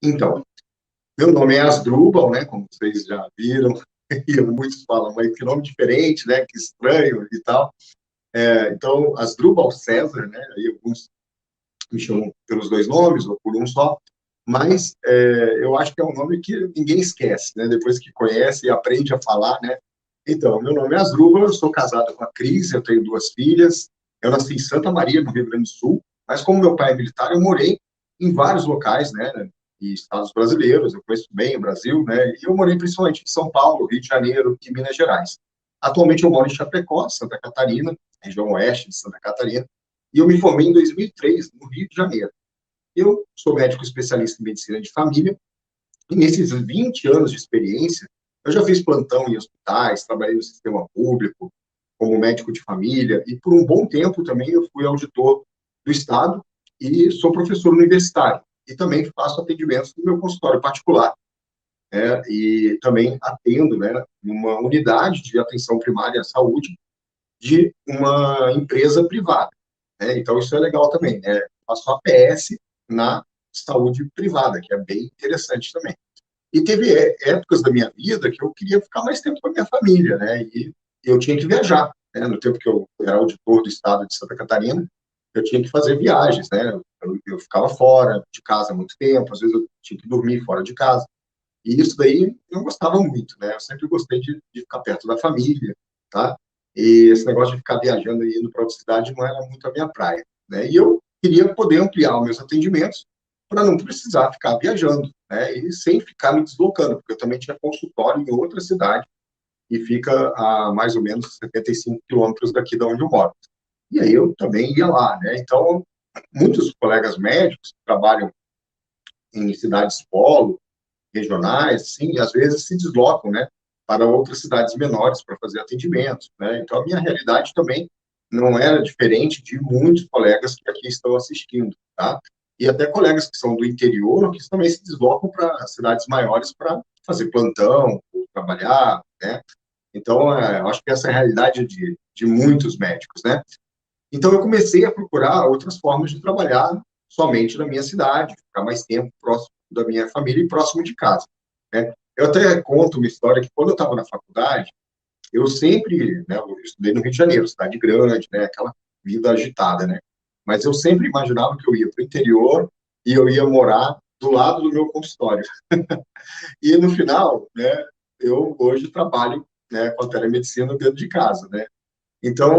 Então, meu nome é Asdrubal, né, como vocês já viram, e muitos falam, mas que nome diferente, né, que estranho e tal. Então, Asdrubal César, né, aí alguns me chamam pelos dois nomes ou por um só, mas eu acho que é um nome que ninguém esquece, né, depois que conhece e aprende a falar, né. Então, meu nome é Asdrubal, eu sou casado com a Cris, eu tenho duas filhas, eu nasci em Santa Maria, no Rio Grande do Sul, mas como meu pai é militar, eu morei em vários locais, né, e estados brasileiros, eu conheço bem o Brasil, né, e eu morei principalmente em São Paulo, Rio de Janeiro e Minas Gerais. Atualmente eu moro em Chapecó, Santa Catarina, região oeste de Santa Catarina, e eu me formei em 2003, no Rio de Janeiro. Eu sou médico especialista em medicina de família, e nesses 20 anos de experiência, eu já fiz plantão em hospitais, trabalhei no sistema público, como médico de família, e por um bom tempo também eu fui auditor do Estado e sou professor universitário. E também faço atendimentos no meu consultório particular, né, e também atendo, né, numa unidade de atenção primária à saúde de uma empresa privada, né? Então, isso é legal também, né? Faço APS na saúde privada, que é bem interessante também. E teve épocas da minha vida que eu queria ficar mais tempo com a minha família, né? E eu tinha que viajar, né? No tempo que eu era auditor do estado de Santa Catarina, eu tinha que fazer viagens, né? Eu ficava fora de casa há muito tempo, às vezes eu tinha que dormir fora de casa. E isso daí eu não gostava muito, né? Eu sempre gostei de ficar perto da família, tá? E esse negócio de ficar viajando e indo para outra cidade não era muito a minha praia, né? E eu queria poder ampliar os meus atendimentos para não precisar ficar viajando, né? E sem ficar me deslocando, porque eu também tinha consultório em outra cidade e fica a mais ou menos 75 quilômetros daqui de onde eu moro. E aí eu também ia lá, né? Então, muitos colegas médicos que trabalham em cidades polo, regionais, sim, às vezes se deslocam, né, para outras cidades menores para fazer atendimentos, né? Então a minha realidade também não era diferente de muitos colegas que aqui estão assistindo, tá? E até colegas que são do interior que também se deslocam para cidades maiores para fazer plantão, ou trabalhar, né? Então, eu acho que essa é a realidade de muitos médicos, né? Então, eu comecei a procurar outras formas de trabalhar somente na minha cidade, ficar mais tempo próximo da minha família e próximo de casa, né? Eu até conto uma história que, quando eu estava na faculdade, eu sempre, né, eu estudei no Rio de Janeiro, cidade grande, né, aquela vida agitada, né? Mas eu sempre imaginava que eu ia para o interior e eu ia morar do lado do meu consultório. E, no final, né, eu hoje trabalho, né, com a telemedicina dentro de casa, né? Então,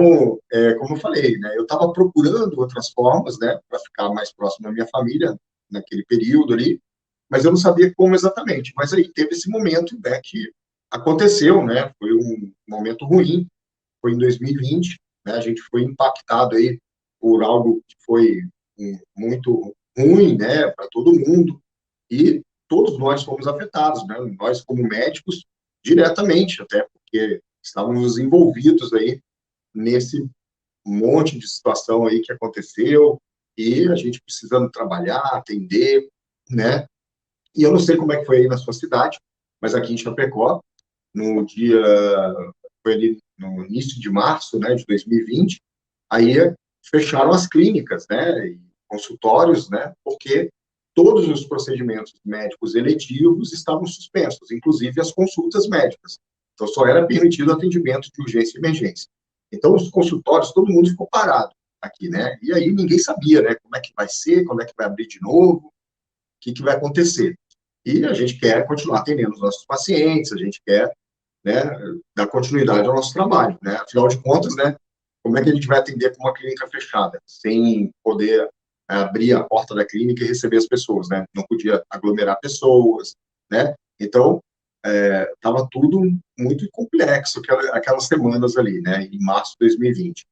como eu falei, né, eu estava procurando outras formas, né, para ficar mais próximo da minha família naquele período ali, mas eu não sabia como exatamente. Mas aí teve esse momento, né, que aconteceu, né, foi um momento ruim, foi em 2020, né, a gente foi impactado aí por algo que foi muito ruim, né, para todo mundo, e todos nós fomos afetados, né, nós como médicos, diretamente, até porque estávamos envolvidos aí nesse monte de situação aí que aconteceu, e a gente precisando trabalhar, atender, né? E eu não sei como é que foi aí na sua cidade, mas aqui em Chapecó, no dia, foi ali no início de março, né, de 2020, aí fecharam as clínicas, né, e consultórios, né, porque todos os procedimentos médicos eletivos estavam suspensos, inclusive as consultas médicas. Então, só era permitido atendimento de urgência e emergência. Então, os consultórios, todo mundo ficou parado aqui, né? E aí ninguém sabia, né, como é que vai ser, quando é que vai abrir de novo, o que vai acontecer. E a gente quer continuar atendendo os nossos pacientes, a gente quer, né, dar continuidade ao nosso trabalho, né? Afinal de contas, né, como é que a gente vai atender com uma clínica fechada, sem poder abrir a porta da clínica e receber as pessoas, né? Não podia aglomerar pessoas, né? Então, estava tudo muito complexo aquelas semanas ali, né? Em março de 2020.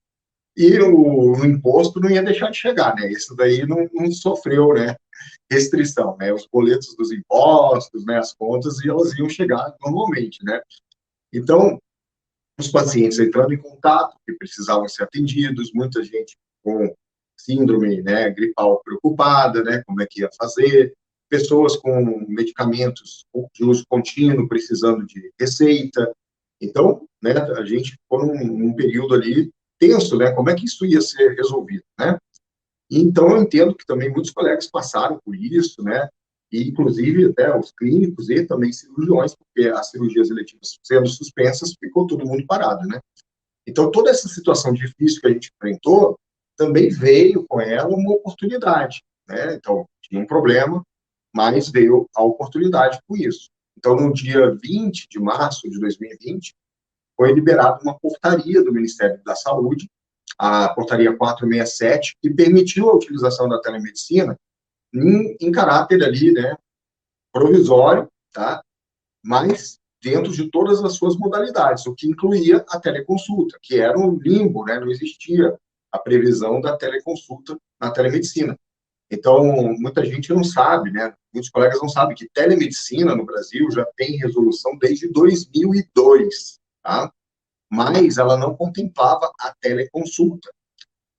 E o imposto não ia deixar de chegar, né? Isso daí não sofreu, né? Restrição, né? Os boletos dos impostos, né? As contas, e elas iam chegar normalmente, né? Então, os pacientes entrando em contato, que precisavam ser atendidos, muita gente com síndrome, né, gripal preocupada, né, como é que ia fazer, pessoas com medicamentos de uso contínuo precisando de receita. Então, né, a gente ficou num período ali tenso, né, como é que isso ia ser resolvido, né? Então, eu entendo que também muitos colegas passaram por isso, né? e inclusive até os clínicos e também cirurgiões, porque as cirurgias eletivas sendo suspensas, ficou todo mundo parado, né? Então, toda essa situação difícil que a gente enfrentou, também veio com ela uma oportunidade, né? Então, tinha um problema, mas veio a oportunidade com isso. Então, no dia 20 de março de 2020, foi liberada uma portaria do Ministério da Saúde, a portaria 467, que permitiu a utilização da telemedicina em caráter ali, né, provisório, tá? Mas dentro de todas as suas modalidades, o que incluía a teleconsulta, que era um limbo, né? Não existia a previsão da teleconsulta na telemedicina. Então, muita gente não sabe, né? Muitos colegas não sabem que telemedicina no Brasil já tem resolução desde 2002, tá? Mas ela não contemplava a teleconsulta.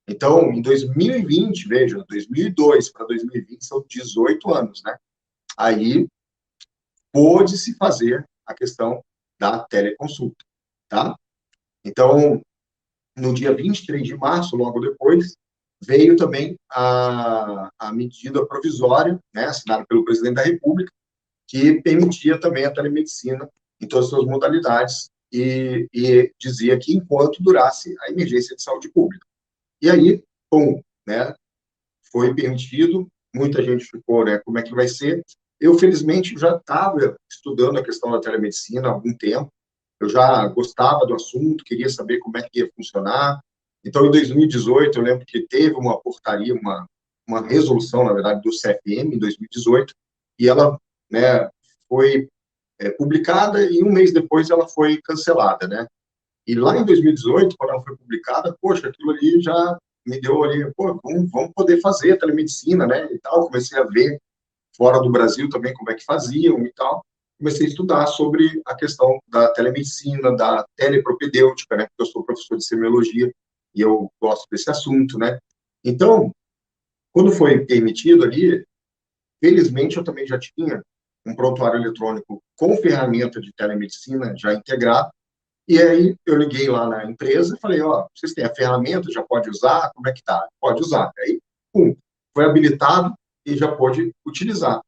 Então, em 2020, veja, 2002 para 2020 são 18 anos, né? Aí pôde-se fazer a questão da teleconsulta, tá? Então, no dia 23 de março, logo depois, veio também a medida provisória, né, assinada pelo presidente da República, que permitia também a telemedicina em todas as suas modalidades e dizia que enquanto durasse a emergência de saúde pública. E aí, bom, né, foi permitido, muita gente ficou, né, como é que vai ser? Eu, felizmente, já estava estudando a questão da telemedicina há algum tempo, eu já gostava do assunto, queria saber como é que ia funcionar. Então, em 2018, eu lembro que teve uma portaria, uma resolução, na verdade, do CFM, em 2018, e ela, né, foi publicada e um mês depois ela foi cancelada, né? E lá em 2018, quando ela foi publicada, poxa, aquilo ali já me deu ali, pô, vamos poder fazer telemedicina, né, e tal. Comecei a ver fora do Brasil também como é que faziam e tal. Comecei a estudar sobre a questão da telemedicina, da telepropedêutica, né, porque eu sou professor de semiologia e eu gosto desse assunto, né. Então, quando foi permitido ali, felizmente eu também já tinha um prontuário eletrônico com ferramenta de telemedicina já integrado. E aí eu liguei lá na empresa e falei, ó, vocês têm a ferramenta, já pode usar? Como é que tá? Pode usar. Aí, pum, foi habilitado e já pôde utilizar,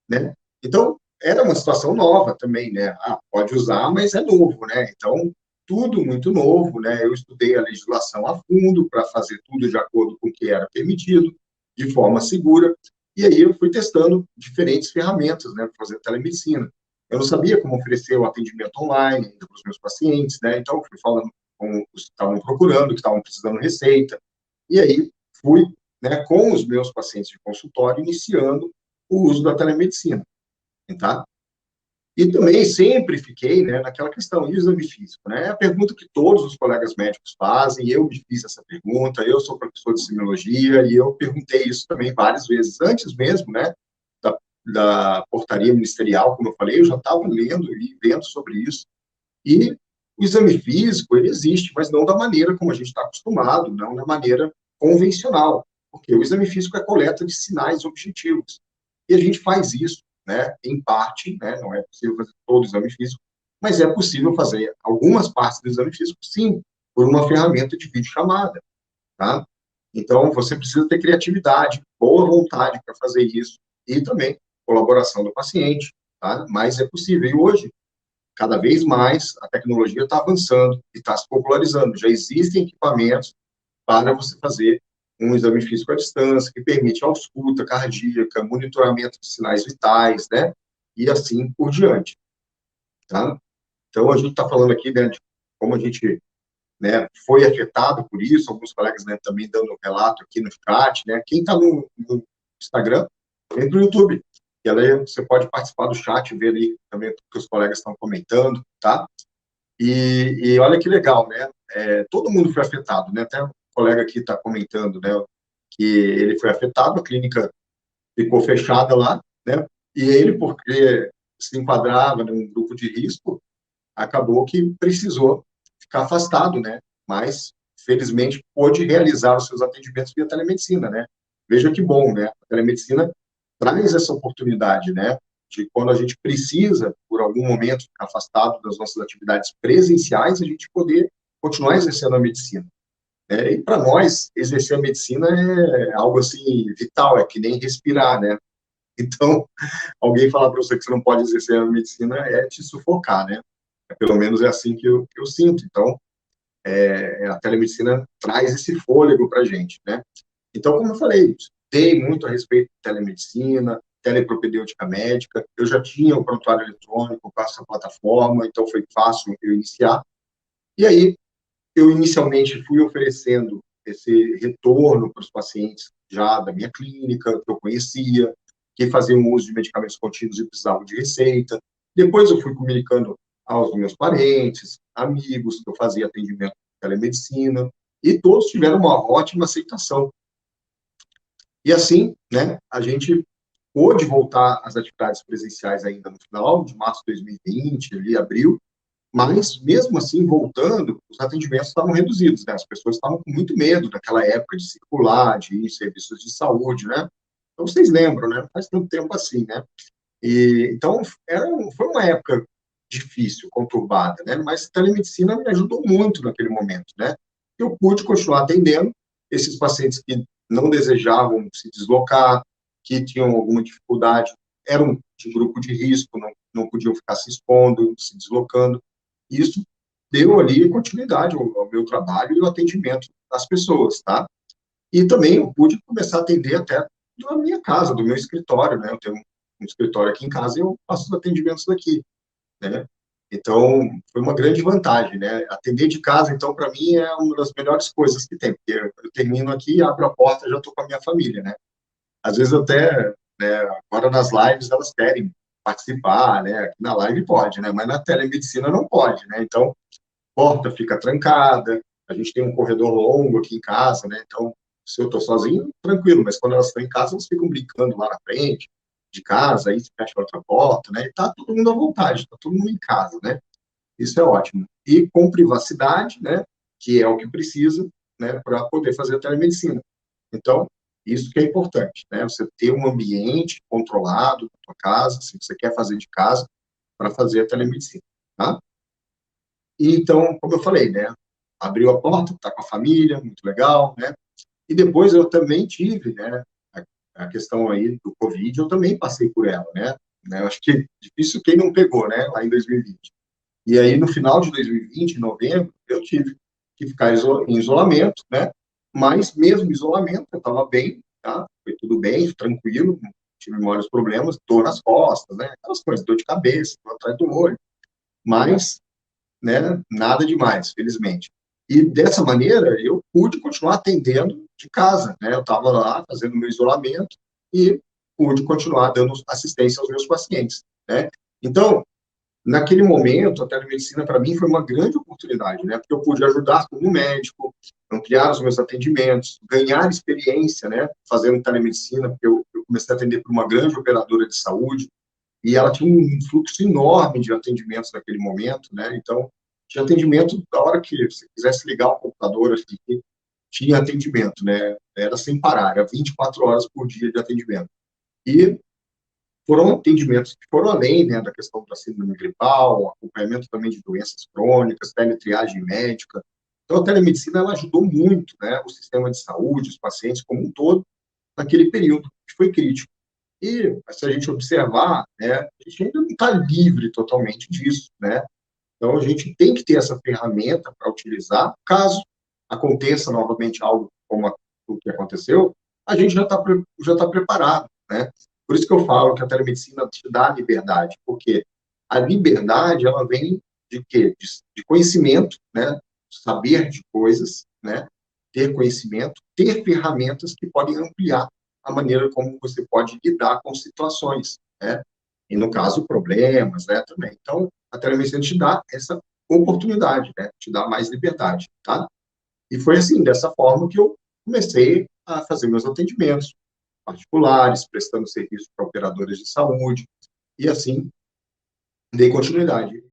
né? Então, era uma situação nova também, né? Ah, pode usar, mas é novo, né? Então, tudo muito novo, né? Eu estudei a legislação a fundo para fazer tudo de acordo com o que era permitido, de forma segura, e aí eu fui testando diferentes ferramentas, né, para fazer telemedicina. Eu não sabia como oferecer o atendimento online para os meus pacientes, né? Então, fui falando com os que estavam procurando, que estavam precisando de receita, e aí fui, né, com os meus pacientes de consultório, iniciando o uso da telemedicina, tá? E também sempre fiquei, né, naquela questão, e o exame físico, né? É a pergunta que todos os colegas médicos fazem, eu me fiz essa pergunta, eu sou professor de semiologia, e eu perguntei isso também várias vezes, antes mesmo, né, da portaria ministerial, como eu falei, eu já estava lendo e vendo sobre isso, e o exame físico, ele existe, mas não da maneira como a gente está acostumado, não da maneira convencional, porque o exame físico é coleta de sinais objetivos, e a gente faz isso, né, em parte, né, não é possível fazer todo o exame físico, mas é possível fazer algumas partes do exame físico, sim, por uma ferramenta de videochamada, tá? Então, você precisa ter criatividade, boa vontade para fazer isso, e também colaboração do paciente, tá? Mas é possível. E hoje, cada vez mais, a tecnologia está avançando e está se popularizando. Já existem equipamentos para você fazer um exame físico à distância, que permite ausculta cardíaca, monitoramento de sinais vitais, né? E assim por diante, tá? Então, a gente está falando aqui, né, de como a gente, né, foi afetado por isso, alguns colegas, né, também dando relato aqui no chat, né? Quem está no Instagram, vem para o YouTube. E aí você pode participar do chat, ver ali também o que os colegas estão comentando, tá? E olha que legal, né? Todo mundo foi afetado, né? Até o colega aqui está comentando, né? Que ele foi afetado, a clínica ficou fechada lá, né? E ele, porque se enquadrava num grupo de risco, acabou que precisou ficar afastado, né? Mas, felizmente, pôde realizar os seus atendimentos via telemedicina, né? Veja que bom, né? A telemedicina traz essa oportunidade, né? De quando a gente precisa, por algum momento, ficar afastado das nossas atividades presenciais, a gente poder continuar exercendo a medicina. E para nós, exercer a medicina é algo assim vital, é que nem respirar, né? Então, alguém falar para você que você não pode exercer a medicina é te sufocar, né? Pelo menos é assim que eu sinto. Então, a telemedicina traz esse fôlego para a gente, né? Então, como eu falei, estudei muito a respeito de telemedicina, telepropedêutica médica, eu já tinha o prontuário eletrônico com essa plataforma, então foi fácil eu iniciar. E aí, eu inicialmente fui oferecendo esse retorno para os pacientes já da minha clínica, que eu conhecia, que faziam uso de medicamentos contínuos e precisavam de receita. Depois eu fui comunicando aos meus parentes, amigos, que eu fazia atendimento de telemedicina, e todos tiveram uma ótima aceitação. E assim, né, a gente pôde voltar às atividades presenciais ainda no final de março de 2020, ali, abril, mas, mesmo assim, voltando, os atendimentos estavam reduzidos, né? As pessoas estavam com muito medo naquela época de circular, de ir em serviços de saúde, né? Então, vocês lembram, né? Faz tanto tempo assim, né? Então, foi uma época difícil, conturbada, né? Mas a telemedicina me ajudou muito naquele momento, né? Eu pude continuar atendendo esses pacientes que não desejavam se deslocar, que tinham alguma dificuldade, eram de grupo de risco, não podiam ficar se expondo, se deslocando. Isso deu ali continuidade ao meu trabalho e ao atendimento das pessoas, tá? E também eu pude começar a atender até da minha casa, do meu escritório, né? Eu tenho um escritório aqui em casa e eu faço os atendimentos daqui, né? Então, foi uma grande vantagem, né? Atender de casa, então, para mim, é uma das melhores coisas que tem, porque eu termino aqui, abro a porta e já estou com a minha família, né? Às vezes até, né, agora nas lives elas querem participar, né? Aqui na live pode, né? Mas na telemedicina não pode, né? Então, a porta fica trancada, a gente tem um corredor longo aqui em casa, né? Então, se eu estou sozinho, tranquilo, mas quando elas estão em casa, elas ficam brincando lá na frente de casa, aí se fecha outra porta, né? E tá todo mundo à vontade, tá todo mundo em casa, né? Isso é ótimo. E com privacidade, né? Que é o que precisa, né? Para poder fazer a telemedicina. Então, isso que é importante, né? Você ter um ambiente controlado na sua casa, se você quer fazer de casa, para fazer a telemedicina, tá? E então, como eu falei, né? Abriu a porta, tá com a família, muito legal, né? E depois eu também tive, né? A questão aí do Covid, eu também passei por ela, né? Eu acho que é difícil quem não pegou, né? Lá em 2020. E aí, no final de 2020, em novembro, eu tive que ficar em isolamento, né? Mas, mesmo em isolamento, eu estava bem, tá? Foi tudo bem, tranquilo, não tive maiores problemas, dor nas costas, né? Aquelas coisas, dor de cabeça, dor atrás do olho. Mas, né, nada demais, felizmente. E, dessa maneira, eu pude continuar atendendo de casa, né? Eu estava lá fazendo meu isolamento e pude continuar dando assistência aos meus pacientes, né? Então, naquele momento, a telemedicina, para mim, foi uma grande oportunidade, né? Porque eu pude ajudar como médico, ampliar os meus atendimentos, ganhar experiência, né? Fazendo telemedicina, porque eu comecei a atender por uma grande operadora de saúde, e ela tinha um fluxo enorme de atendimentos naquele momento, né? Então, tinha atendimento da hora que você quisesse ligar o computador, assim, tinha atendimento, né? Era sem parar, era 24 horas por dia de atendimento. E foram atendimentos que foram além, né, da questão da síndrome gripal, acompanhamento também de doenças crônicas, teletriagem médica. Então, a telemedicina ela ajudou muito, né, o sistema de saúde, os pacientes como um todo, naquele período que foi crítico. E, se a gente observar, né, a gente ainda não está livre totalmente disso, né? Então, a gente tem que ter essa ferramenta para utilizar, caso aconteça novamente algo como o que aconteceu, a gente já tá preparado, né? Por isso que eu falo que a telemedicina te dá liberdade, porque a liberdade, ela vem de quê? De conhecimento, né? Saber de coisas, né? Ter conhecimento, ter ferramentas que podem ampliar a maneira como você pode lidar com situações, né? E, no caso, problemas, né, também. Então, a telemedicina te dá essa oportunidade, né? Te dá mais liberdade, tá? E foi assim, dessa forma que eu comecei a fazer meus atendimentos particulares, prestando serviço para operadoras de saúde, e assim dei continuidade.